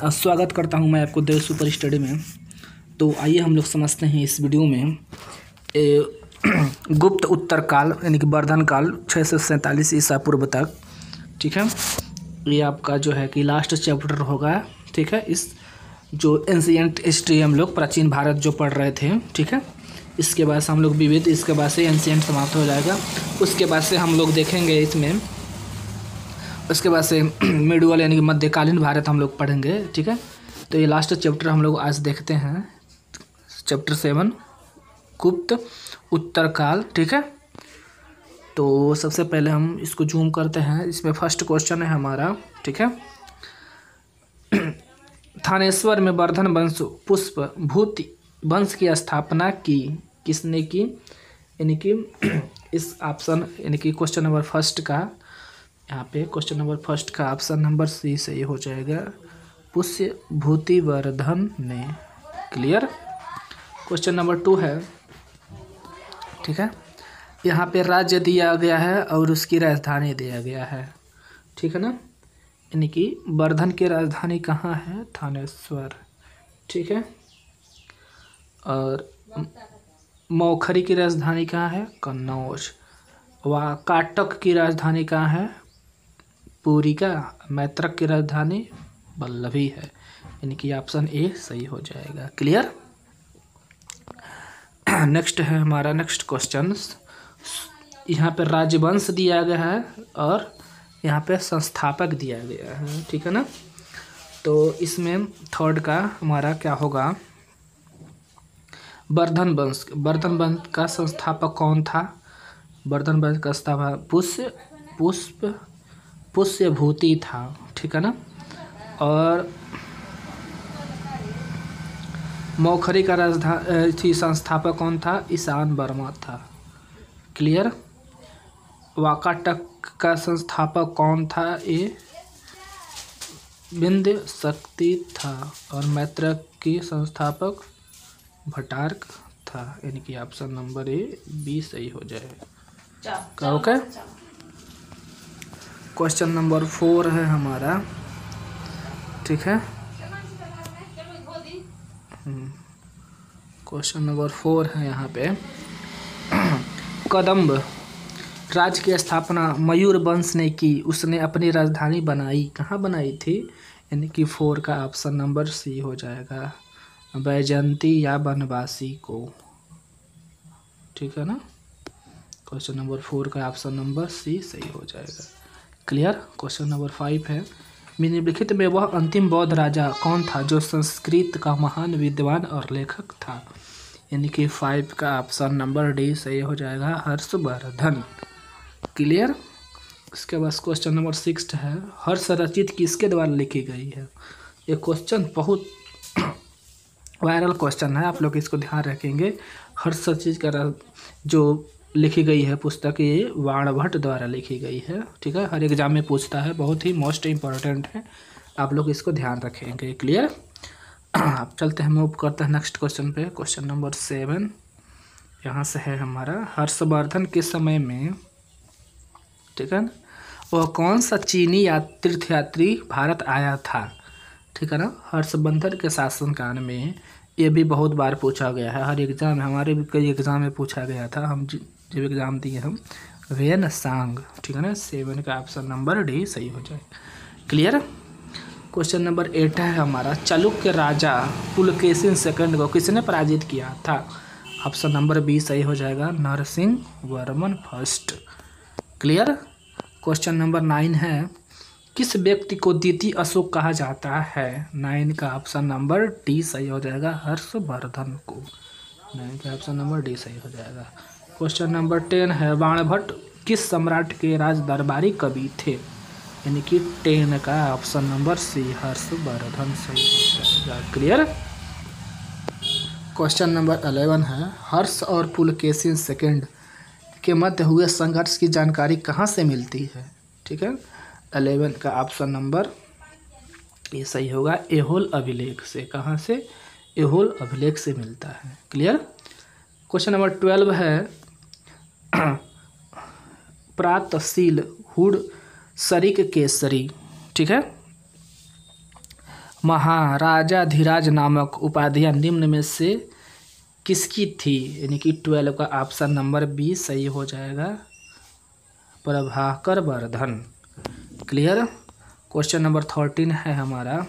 स्वागत करता हूं मैं आपको देव सुपर स्टडी में। तो आइए हम लोग समझते हैं इस वीडियो में गुप्त उत्तर काल यानी कि वर्धन काल 647 ईसा पूर्व तक। ठीक है, ये आपका जो है कि लास्ट चैप्टर होगा। ठीक है, इस जो एंशिएंट हिस्ट्री हम लोग प्राचीन भारत जो पढ़ रहे थे। ठीक है, इसके बाद से हम लोग विविध, इसके बाद से एंशिएंट समाप्त हो जाएगा। उसके बाद से हम लोग देखेंगे इसमें, उसके बाद से मिडुअल यानी कि मध्यकालीन भारत हम लोग पढ़ेंगे। ठीक है, तो ये लास्ट चैप्टर हम लोग आज देखते हैं, चैप्टर 7 गुप्त उत्तर काल। ठीक है, तो सबसे पहले हम इसको जूम करते हैं। इसमें फर्स्ट क्वेश्चन है हमारा। ठीक है, थानेश्वर में वर्धन वंश पुष्प भूति वंश की स्थापना की किसने की? यानी कि इस ऑप्शन यानी कि क्वेश्चन नंबर फर्स्ट का, यहाँ पे क्वेश्चन नंबर फर्स्ट का ऑप्शन नंबर सी सही हो जाएगा, पुष्य भूतिवर्धन ने। क्लियर। क्वेश्चन नंबर 2 है। ठीक है, यहाँ पे राज्य दिया गया है और उसकी राजधानी दिया गया है। ठीक है ना, यानी कि वर्धन की राजधानी कहाँ है? थानेश्वर। ठीक है, और मौखरी की राजधानी कहाँ है? कन्नौज। व काटक की राजधानी कहाँ है? पुरी का। मैत्रक की राजधानी वल्लभी है, यानी कि ऑप्शन ए सही हो जाएगा। क्लियर। नेक्स्ट है हमारा नेक्स्ट क्वेश्चन। यहाँ पे राजवंश दिया गया है और यहाँ पे संस्थापक दिया गया है। ठीक है ना, तो इसमें थर्ड का हमारा क्या होगा? वर्धन वंश। वर्धन वंश का संस्थापक कौन था? वर्धन वंश का संस्थापक पुष्यभूति था। ठीक है ना, और मौखरी का राजधानी संस्थापक कौन था? ईशान वर्मा था। क्लियर। वाकाटक का संस्थापक कौन था? ये विंध्य शक्ति था। और मैत्रक की संस्थापक भट्टारक था, यानी कि ऑप्शन नंबर ए बी सही हो जाएगा। ओके, क्वेश्चन नंबर 4 है हमारा। ठीक है, क्वेश्चन नंबर 4 है यहाँ पे। कदम्ब राज्य की स्थापना मयूर वंश ने की। उसने अपनी राजधानी बनाई, कहाँ बनाई थी? यानी कि 4 का ऑप्शन नंबर सी हो जाएगा, बैजंती या बनवासी को। ठीक है ना, क्वेश्चन नंबर 4 का ऑप्शन नंबर सी सही हो जाएगा। क्लियर। क्वेश्चन नंबर 5 है। निम्नलिखित में वह अंतिम बौद्ध राजा कौन था जो संस्कृत का महान विद्वान और लेखक था? यानी कि 5 का ऑप्शन नंबर डी सही हो जाएगा, हर्षवर्धन। क्लियर। इसके बाद क्वेश्चन नंबर 6 है। हर्ष रचित किसके द्वारा लिखी गई है? ये क्वेश्चन बहुत वायरल क्वेश्चन है, आप लोग इसको ध्यान रखेंगे। हर्ष रचित का जो लिखी गई है पुस्तक, ये बाणभट्ट द्वारा लिखी गई है। ठीक है, हर एग्जाम में पूछता है, बहुत ही मोस्ट इम्पॉर्टेंट है, आप लोग इसको ध्यान रखेंगे। क्लियर। अब चलते हैं, मूव करते हैं नेक्स्ट क्वेश्चन पे। क्वेश्चन नंबर 7 यहाँ से है हमारा। हर्षवर्धन के समय में, ठीक है ना, वह कौन सा चीनी तीर्थयात्री भारत आया था? ठीक है ना, हर्षवर्धन के शासनकाल में, ये भी बहुत बार पूछा गया है, हर एग्जाम में, हमारे भी कई एग्जाम में पूछा गया था, हम जब एग्जाम दिए हम। Hiuen Tsang. ठीक है ना, 7 का ऑप्शन नंबर डी सही हो जाए। क्लियर। क्वेश्चन नंबर 8 है हमारा। चालुक्य राजा पुलकेशिन सेकंड को किसने पराजित किया था? ऑप्शन नंबर बी सही हो जाएगा, Narasimha Varman first. Clear. Question number 9 है। किस व्यक्ति को द्वितीय अशोक कहा जाता है? 9 का ऑप्शन नंबर डी सही हो जाएगा, हर्षवर्धन को। 9 का ऑप्शन नंबर डी सही हो जाएगा। क्वेश्चन नंबर 10 है। बाणभट्ट किस सम्राट के राज दरबारी कवि थे? यानी कि 10 का ऑप्शन नंबर सी, हर्षवर्धन सही हो जाएगा। क्लियर। क्वेश्चन नंबर 11 है। हर्ष और पुलकेशिन सेकंड के मध्य हुए संघर्ष की जानकारी कहाँ से मिलती है? ठीक है, 11 का ऑप्शन नंबर ये सही होगा, ऐहोल अभिलेख से। कहाँ से? ऐहोल अभिलेख से मिलता है। क्लियर। क्वेश्चन नंबर 12 है। प्रातशील हुड सरिक केसरी। ठीक है, महाराजाधिराज नामक उपाधियां निम्न में से किसकी थी? यानी कि 12 का ऑप्शन नंबर बी सही हो जाएगा, Prabhakar Vardhan. Clear. Question number 13 है हमारा,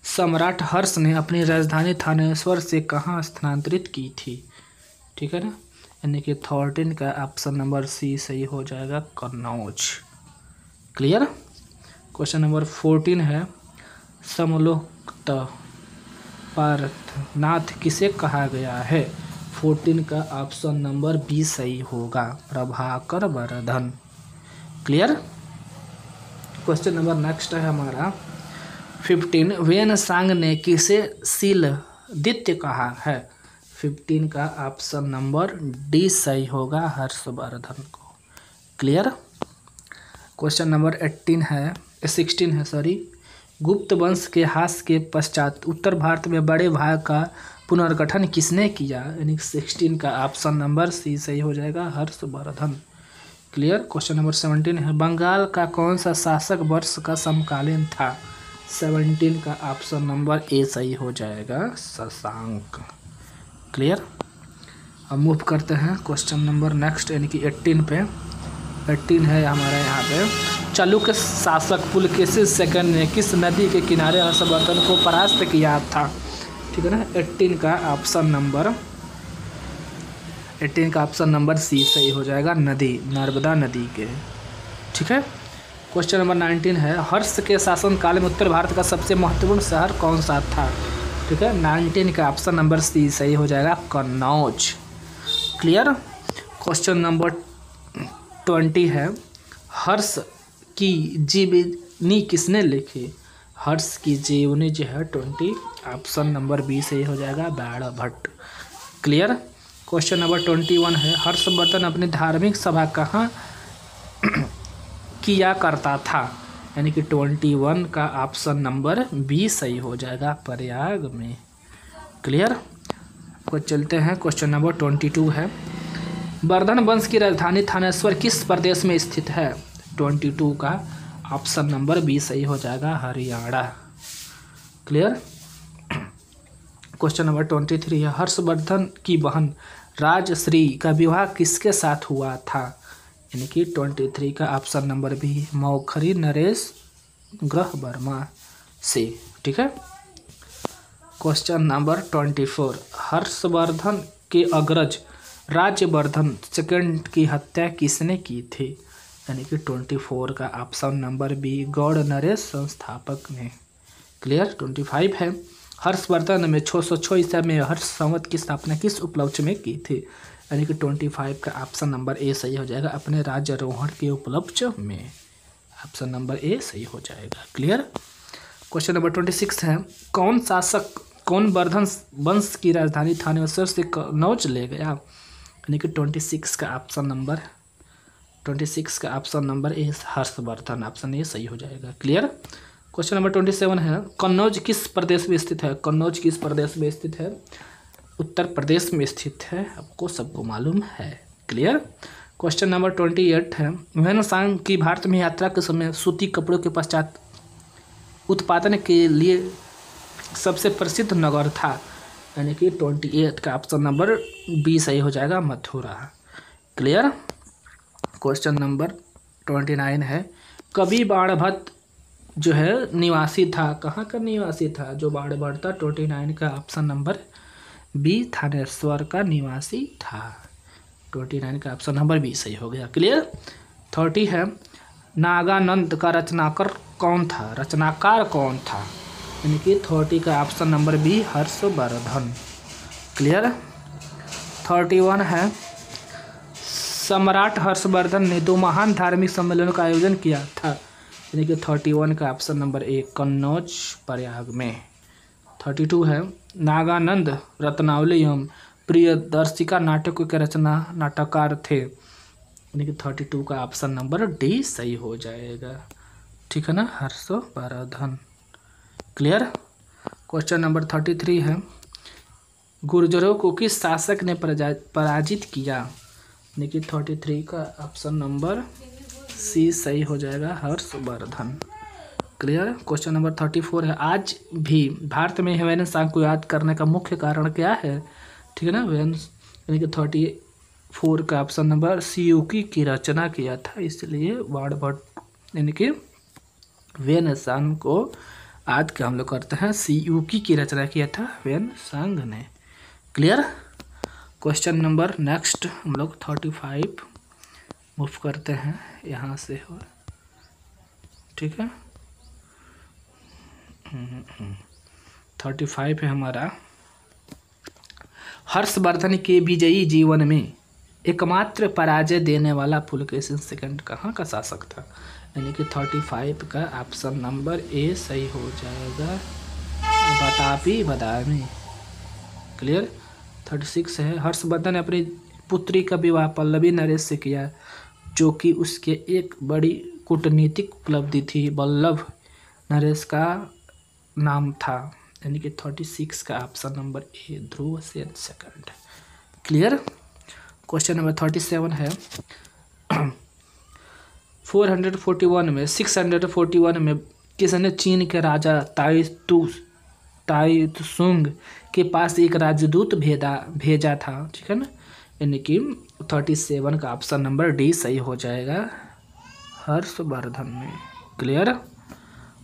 सम्राट हर्ष ने अपनी राजधानी थानेश्वर से कहाँ स्थानांतरित की थी? ठीक है ना, यानी कि 13 का ऑप्शन नंबर सी सही हो जाएगा, कन्नौज। क्लियर। क्वेश्चन नंबर 14 है, समलोक्त पार्थनाथ किसे कहा गया है? 14 का ऑप्शन नंबर बी सही होगा, Prabhakar Vardhan. Clear. Question number next है हमारा 15, वेनसांग ने किसे शीलदित्य कहा है? 15 का ऑप्शन नंबर डी सही होगा, हर्षवर्धन को। क्लियर। क्वेश्चन नंबर 16 है सॉरी, गुप्त वंश के ह्रास के पश्चात उत्तर भारत में बड़े भाग का पुनर्गठन किसने किया? यानी 16 का ऑप्शन नंबर सी सही हो जाएगा, हर्षवर्धन। क्लियर। क्वेश्चन नंबर 17 है, बंगाल का कौन सा शासक वर्ष का समकालीन था? 17 का ऑप्शन नंबर ए सही हो जाएगा, शशांक। क्लियर। अब मूव करते हैं क्वेश्चन नंबर नेक्स्ट यानी कि 18 पे। 18 है हमारे यहाँ पे, चालुक्य शासक पुलकेशी सेकंड ने किस नदी के किनारे हर्षवर्धन को परास्त किया था? ठीक है ना, 18 का ऑप्शन नंबर सी सही हो जाएगा, नदी, नर्मदा नदी के। ठीक है। क्वेश्चन नंबर 19 है, हर्ष के शासनकाल में उत्तर भारत का सबसे महत्वपूर्ण शहर कौन सा था? ठीक है, 19 का ऑप्शन नंबर सी सही हो जाएगा, कन्नौज। क्लियर। क्वेश्चन नंबर 20 है, हर्ष की जीवनी किसने लिखी? हर्ष की जीवनी जो है 20, ऑप्शन नंबर बी सही हो जाएगा, बाणभट्ट। क्लियर। क्वेश्चन नंबर 21 है, हर्षवर्धन अपनी धार्मिक सभा कहाँ किया करता था? यानी कि 21 का ऑप्शन नंबर बी सही हो जाएगा, प्रयाग में। क्लियर। कुछ चलते हैं, क्वेश्चन नंबर 22 है, वर्धन वंश की राजधानी थानेश्वर किस प्रदेश में स्थित है? 22 का ऑप्शन नंबर बी सही हो जाएगा, हरियाणा। क्लियर। क्वेश्चन नंबर 23 है, हर्षवर्धन की बहन राजश्री का विवाह किसके साथ हुआ था? यानी कि 23 का ऑप्शन नंबर बी, मौखरी नरेश ग्रह वर्मा से। ठीक है। क्वेश्चन नंबर 24, हर्षवर्धन के अग्रज राज्यवर्धन सेकंड की हत्या किसने की थी? यानी कि 24 का ऑप्शन नंबर बी, गौड़ नरेश संस्थापक ने। क्लियर। 25 है, हर्षवर्धन में 606 ईसा में हर्ष संवत की स्थापना किस उपलक्ष्य में की थी? यानी कि 25 का ऑप्शन नंबर ए सही हो जाएगा, अपने राज्यारोहण के उपलक्ष्य में। ऑप्शन नंबर ए सही हो जाएगा। क्लियर। क्वेश्चन नंबर 26 है, कौन वर्धन वंश की राजधानी थानेश्वर से कन्नौज ले गया? यानी कि 26 का option number A, Harshvardhan, option A सही हो जाएगा। क्लियर। क्वेश्चन नंबर 27 है, कन्नौज किस प्रदेश में स्थित है? कन्नौज किस प्रदेश में स्थित है? उत्तर प्रदेश में स्थित है, आपको सबको मालूम है। क्लियर। क्वेश्चन नंबर 28 है, वेनसांग की भारत में यात्रा के समय सूती कपड़ों के पश्चात उत्पादन के लिए सबसे प्रसिद्ध नगर था? यानी कि 28 का ऑप्शन नंबर बी सही हो जाएगा, मथुरा। क्लियर। क्वेश्चन नंबर 29 है, कवि बाणभट्ट जो है निवासी था, कहाँ का निवासी था जो बाणभट्ट था? 29 का ऑप्शन नंबर बी, थानेश्वर का निवासी था। 29 का ऑप्शन नंबर बी सही हो गया। क्लियर। 30 है, नागानंद का रचनाकार कौन था? यानी कि 30 का option number B, Harshavardhana. Clear. 31 है, सम्राट हर्षवर्धन ने 2 महान धार्मिक सम्मेलनों का आयोजन किया था। यानी कि 31 का option number A, Kannauj, Prayag में। 32 है, नागानंद रत्नावली एवं प्रियदर्शिका नाटकों के नाटककार थे। यानी कि 32 का ऑप्शन नंबर डी सही हो जाएगा। ठीक है ना, हर्षवर्धन। क्लियर। क्वेश्चन नंबर 33 है, गुर्जरों को किस शासक ने पराजित किया? यानी कि 33 का ऑप्शन नंबर सी सही हो जाएगा, हर्षवर्धन। क्लियर। क्वेश्चन नंबर 34 है, आज भी भारत में ह्यूमन सांग को याद करने का मुख्य कारण क्या है? ठीक है ना, यानी कि 34 का ऑप्शन नंबर सियुकी की रचना किया था, इसलिए वार्डबर्ग यानी कि वेन सांग को आज के हम लोग करते हैं, सियुकी की रचना किया था वेन सांग ने। क्लियर। क्वेश्चन नंबर नेक्स्ट हम लोग 35 मूव करते हैं यहाँ से हो, ठीक है। 35 है हमारा, हर्षवर्धन के विजयी जीवन में एकमात्र पराजय देने वाला पुलकेशिन सेकंड कहाँ का शासक था? यानी कि 35 का ऑप्शन नंबर ए सही हो जाएगा, बतापी बदामी। क्लियर। 36 है, हर्षवर्धन ने अपनी पुत्री का विवाह पल्लवी नरेश से किया, जो कि उसके एक बड़ी कूटनीतिक उपलब्धि थी। वल्लभ नरेश का नाम था, यानी कि 36 का option number A Dhruv Sen second. Clear. Question number 37 है, 641 में किसने चीन के राजा ताइतुंग के पास एक राजदूत भेजा था? ठीक है ना, यानी कि 37 का ऑप्शन नंबर डी सही हो जाएगा, हर्षवर्धन ने। क्लियर।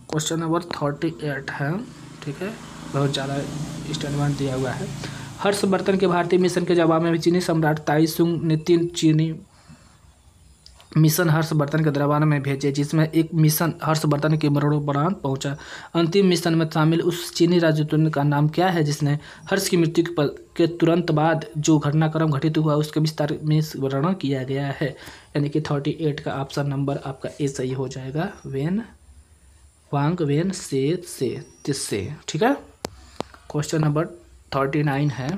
क्वेश्चन नंबर 38 है, ठीक है, बहुत ज़्यादा स्टेटमेंट दिया हुआ है। हर्षवर्धन के भारतीय मिशन के जवाब में चीनी सम्राट ताइसुंग ने 3 चीनी मिशन हर्षवर्धन के दरबार में भेजे, जिसमें एक मिशन हर्षवर्धन के मरणोपरांत पहुंचा। अंतिम मिशन में शामिल उस चीनी राजदूत का नाम क्या है, जिसने हर्ष की मृत्यु के तुरंत बाद जो घटनाक्रम घटित हुआ उसके विस्तार में वर्णन किया गया है? यानी कि 38 का ऑप्शन नंबर आपका ए सही हो जाएगा, वांग वेन से तिस्से। ठीक है। क्वेश्चन नंबर 39 है,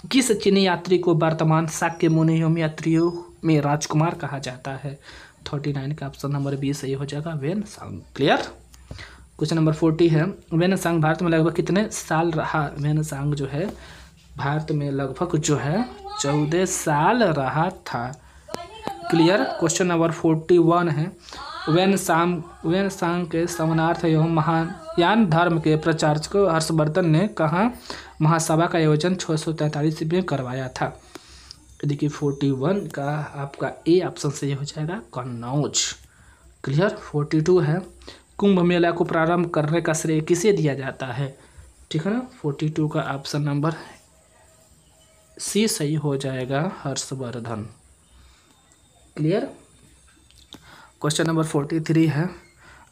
किस चीनी यात्री को वर्तमान शाक्य मुनियों यात्रियों में राजकुमार कहा जाता है? 39 का ऑप्शन नंबर बी सही हो जाएगा, when Tsang. Clear. Question number 40 है, वेन सांग भारत में लगभग कितने साल रहा? वेन सांग जो है भारत में लगभग जो है 14 साल रहा था। क्लियर। क्वेश्चन नंबर 41 है, वेन सांग के समानार्थ एवं महायान धर्म के प्रचारक हर्षवर्धन ने कहाँ महासभा का आयोजन 643 में करवाया था? देखिए 41 का आपका ए ऑप्शन सही हो जाएगा, कन्नौज। क्लियर। 42 है, कुंभ मेला को प्रारंभ करने का श्रेय किसे दिया जाता है? ठीक है ना, 42 का ऑप्शन नंबर सी सही हो जाएगा, हर्षवर्धन। क्लियर। क्वेश्चन नंबर 43 है,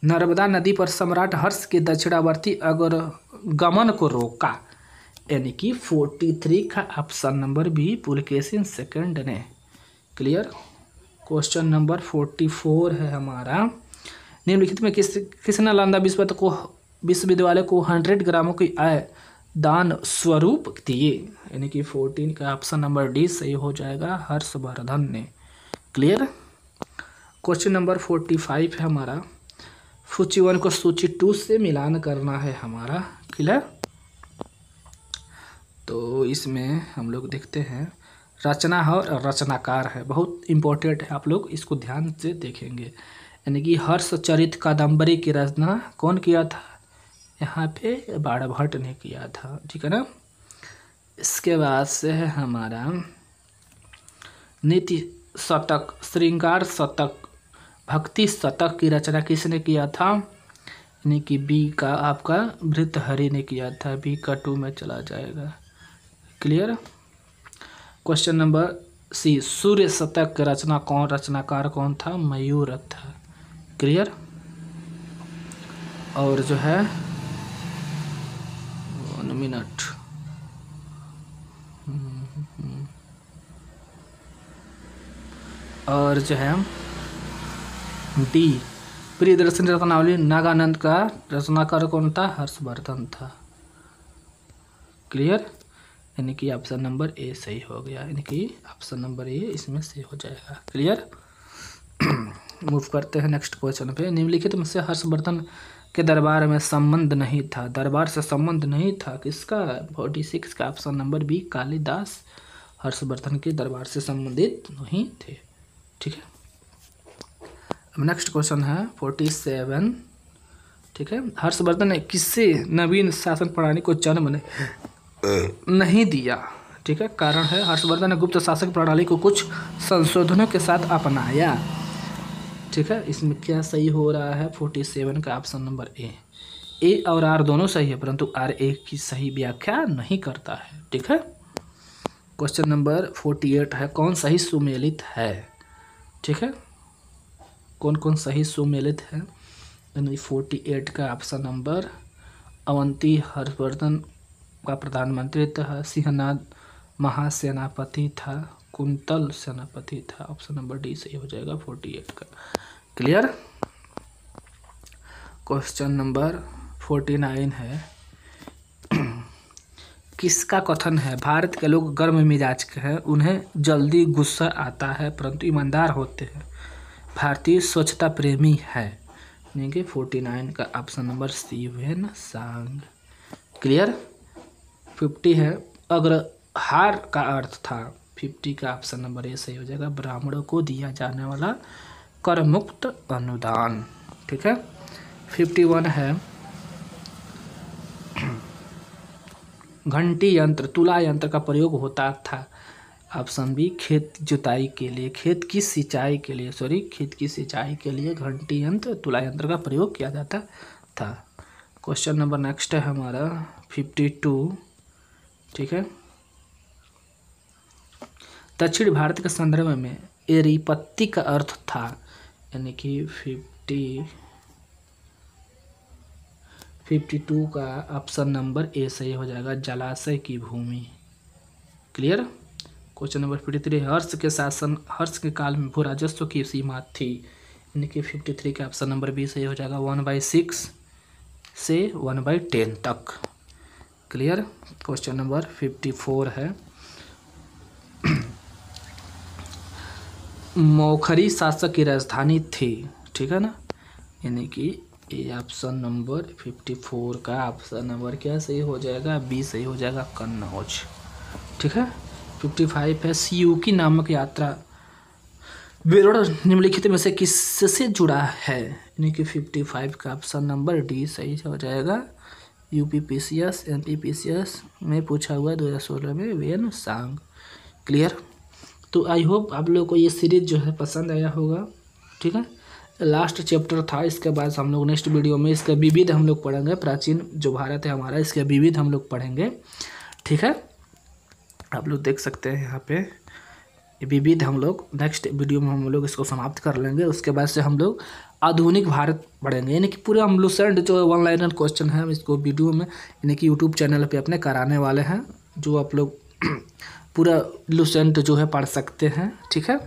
नर्मदा नदी पर सम्राट हर्ष के दक्षिणावर्ती अग्रगमन को रोका? यानी कि 43 का option number B Pulakeshin second ने। क्लियर। क्वेश्चन नंबर 44 है हमारा, निम्नलिखित में किसने नालंदा विश्वविद्यालय को 100 ग्रामों की आय दान स्वरूप दिए? यानी कि 14 का ऑप्शन नंबर डी सही हो जाएगा, हर्षवर्धन ने। क्लियर। क्वेश्चन नंबर 45 है हमारा, सूची 1 को सूची 2 से मिलान करना है हमारा। क्लियर। तो इसमें हम लोग देखते हैं, रचना है और रचनाकार है, बहुत इंपॉर्टेंट है, आप लोग इसको ध्यान से देखेंगे। यानी कि हर्षचरित कादम्बरी की रचना कौन किया था? यहाँ पे बाणभट्ट ने किया था। ठीक है ना। इसके बाद से है हमारा नीति शतक, श्रृंगार शतक, भक्ति शतक की रचना किसने किया था? यानी कि बी का आपका भृतहरि ने किया था, बी का 2 में चला जाएगा। क्लियर। क्वेश्चन नंबर सी, सूर्य शतक का रचनाकार कौन था? मयूर था। क्लियर। और जो है 1 मिनट, और जो है डी प्रियदर्शनी रत्नावली नागानंद का रचनाकार कौन था? हर्षवर्धन था। क्लियर। यानी कि ऑप्शन नंबर ए सही हो गया, यानी कि ऑप्शन नंबर ए इसमें सही हो जाएगा। क्लियर। मूव करते हैं नेक्स्ट क्वेश्चन पे, निम्नलिखित में से हर्षवर्धन के दरबार में संबंध नहीं था, दरबार से संबंध नहीं था किसका? 46 का option number B Kalidas Harshavardhan के दरबार से संबंधित नहीं थे। ठीक है। नेक्स्ट क्वेश्चन है 47, ठीक है। हर्षवर्धन ने किससे नवीन शासन प्रणाली को जन्म नहीं दिया, ठीक है। कारण है हर्षवर्धन ने गुप्त शासक प्रणाली को कुछ संशोधनों के साथ अपनाया, ठीक है। इसमें क्या सही हो रहा है 47 का ऑप्शन नंबर ए और आर दोनों सही है, परंतु आर ए की सही व्याख्या नहीं करता है, ठीक है। क्वेश्चन नंबर 48 है कौन सही सुमेलित है, ठीक है। कौन कौन सही सुमेलित है, 48 का ऑप्शन नंबर अवंती हर्षवर्धन का प्रधानमंत्री था, सिंहनाद महासेनापति था, कुंतल सेनापति था। ऑप्शन नंबर डी सही हो जाएगा 48 का। क्लियर। क्वेश्चन नंबर 49 है किसका कथन है भारत के लोग गर्म मिजाज के हैं, उन्हें जल्दी गुस्सा आता है परंतु ईमानदार होते हैं, भारतीय स्वच्छता प्रेमी है। यानी कि 49 का option number C Hiuen Tsang. Clear. 50 है अग्रहार का अर्थ था, 50 का ऑप्शन नंबर ए सही हो जाएगा, ब्राह्मणों को दिया जाने वाला कर मुक्त अनुदान, ठीक है। 51 है घंटी यंत्र तुला यंत्र का प्रयोग होता था, ऑप्शन बी खेत जुताई के लिए, खेत की सिंचाई के लिए घंटी यंत्र तुला यंत्र का प्रयोग किया जाता था। क्वेश्चन नंबर नेक्स्ट है हमारा 52, ठीक है। दक्षिण भारत के संदर्भ में एरीपत्ती का अर्थ था, यानी कि 52 का ऑप्शन नंबर ए सही हो जाएगा, जलाशय की भूमि। क्लियर। क्वेश्चन नंबर 53 हर्ष के काल में भू राजस्व की सीमा थी, यानी कि 53 का ऑप्शन नंबर बी सही हो जाएगा, 1/6 से 1/10 तक। क्लियर। क्वेश्चन नंबर 54 है मौखरी शासक की राजधानी थी, ठीक है ना, यानी कि ये ऑप्शन नंबर 54 का ऑप्शन नंबर क्या सही हो जाएगा, बी सही हो जाएगा, कन्नौज, ठीक है। 55 है सियूकी नामक यात्रा विवरण निम्नलिखित में से किससे जुड़ा है, यानी कि 55 का ऑप्शन नंबर डी सही हो जाएगा, यूपीपीसीएस एमपीपीसीएस में पूछा हुआ 2016 में वेन सांग। क्लियर। तो आई होप आप लोगों को ये सीरीज जो है पसंद आया होगा, ठीक है। लास्ट चैप्टर था, इसके बाद हम लोग नेक्स्ट वीडियो में इसका विविध हम लोग पढ़ेंगे, प्राचीन जो भारत है हमारा इसका विविध हम लोग पढ़ेंगे, ठीक है। आप लोग देख सकते हैं यहाँ पे विविध हम लोग नेक्स्ट वीडियो में हम लोग इसको समाप्त कर लेंगे, उसके बाद से हम लोग आधुनिक भारत पढ़ेंगे, यानी कि पूरा हम लुसेंट जो 1 लाइनर क्वेश्चन है इसको वीडियो में यानी कि यूट्यूब चैनल पे अपने कराने वाले हैं, जो आप लोग पूरा लुसेंट जो है पढ़ सकते हैं, ठीक है।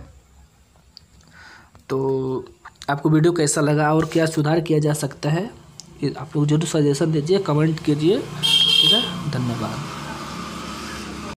तो आपको वीडियो कैसा लगा और क्या सुधार किया जा सकता है आप लोग जरूर सजेशन दीजिए, कमेंट कीजिए, ठीक है। धन्यवाद।